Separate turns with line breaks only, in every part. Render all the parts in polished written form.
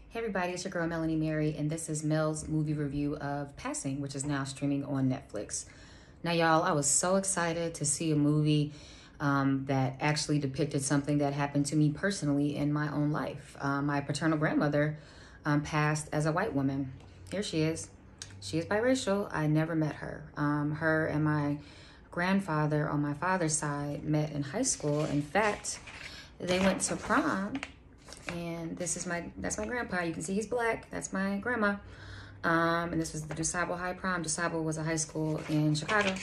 Hey everybody, it's your girl Melanie Mary, and this is Mel's movie review of Passing, which is now streaming on Netflix. Now, y'all, I was so excited to see a movie that actually depicted something that happened to me personally in my own life. My paternal grandmother passed as a white woman. Here she is. She is biracial. I never met her. Her and my grandfather on my father's side met in high school. In fact, they went to prom. And that's my grandpa. You can see he's black. That's my grandma. And this was the DuSable High Prom. DuSable was a high school in Chicago.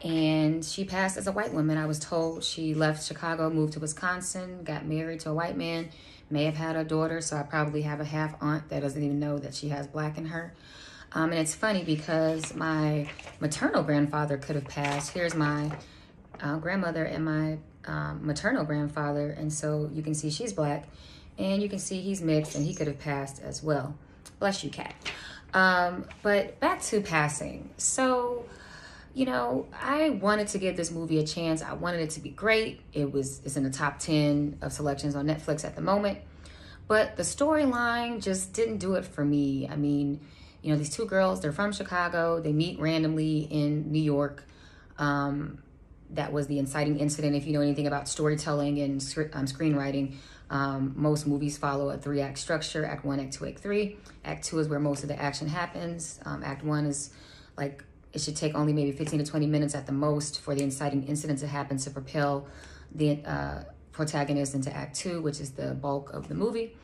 And she passed as a white woman. I was told she left Chicago, moved to Wisconsin, got married to a white man, may have had a daughter. So I probably have a half aunt that doesn't even know that she has black in her. And it's funny because my maternal grandfather could have passed. Here's my grandmother and my maternal grandfather. And so you can see she's black. And you can see he's mixed and he could have passed as well. Bless you, cat. But back to Passing. So, you know, I wanted to give this movie a chance. I wanted it to be great. It's in the top 10 of selections on Netflix at the moment. But the storyline just didn't do it for me. I mean, you know, these two girls, they're from Chicago. They meet randomly in New York. That was the inciting incident. If you know anything about storytelling and screenwriting, most movies follow a 3-act structure: Act 1, Act 2, Act 3. Act 2 is where most of the action happens. Act 1 is like, it should take only maybe 15 to 20 minutes at the most for the inciting incident to happen to propel the protagonist into Act 2, which is the bulk of the movie.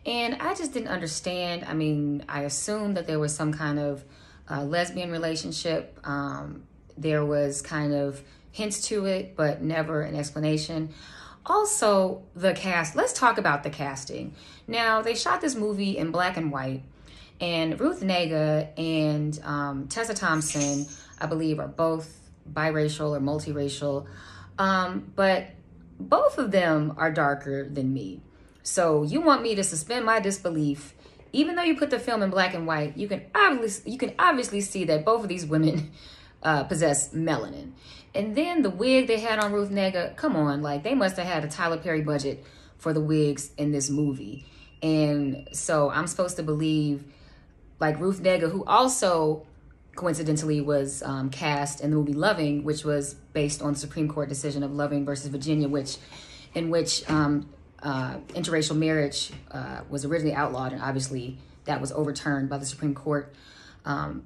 And I just didn't understand. I mean, I assumed that there was some kind of lesbian relationship. There was kind of hints to it, but never an explanation. Also, the cast. Let's talk about the casting. Now, they shot this movie in black and white, and Ruth Negga and Tessa Thompson, I believe, are both biracial or multiracial, but both of them are darker than me. So you want me to suspend my disbelief? Even though you put the film in black and white, you can obviously see that both of these women possess melanin. And then the wig they had on Ruth Negga, come on, like they must have had a Tyler Perry budget for the wigs in this movie. And so I'm supposed to believe, like, Ruth Negga, who also coincidentally was cast in the movie Loving, which was based on the Supreme Court decision of Loving versus Virginia, in which interracial marriage was originally outlawed, and obviously that was overturned by the Supreme Court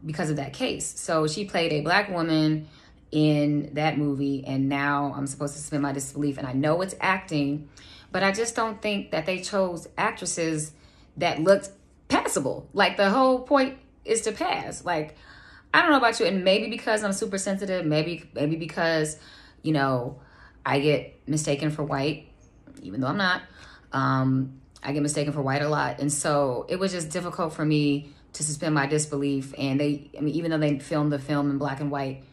because of that case. So she played a black woman in that movie, and now I'm supposed to suspend my disbelief. And I know it's acting, but I just don't think that they chose actresses that looked passable. Like, the whole point is to pass. Like, I don't know about you, and maybe because I'm super sensitive, maybe because, you know, I get mistaken for white, even though I'm not. I get mistaken for white a lot, and so it was just difficult for me to suspend my disbelief. And even though they filmed the film in black and white,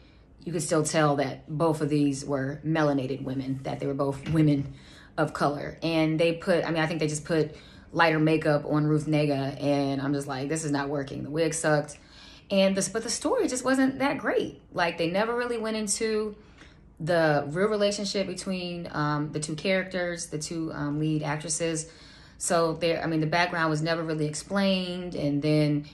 you could still tell that both of these were melanated women, that they were both women of color. And they put, I think they just put lighter makeup on Ruth Negga, and I'm just like, this is not working. The wig sucked. But the story just wasn't that great. Like, they never really went into the real relationship between the two characters, the two lead actresses. So the background was never really explained. And then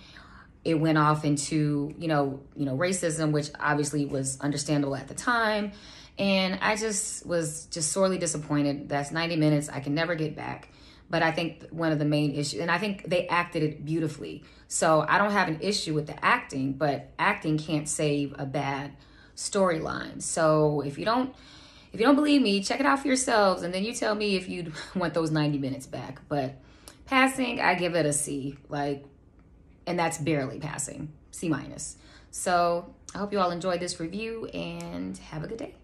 it went off into, you know, racism, which obviously was understandable at the time. And I just was sorely disappointed. That's 90 minutes I can never get back. But I think one of the main issues, and I think they acted it beautifully. So I don't have an issue with the acting, but acting can't save a bad storyline. So if you don't believe me, check it out for yourselves, and then you tell me if you want those 90 minutes back. But Passing, I give it a C. And that's barely passing, C-. So I hope you all enjoyed this review, and have a good day.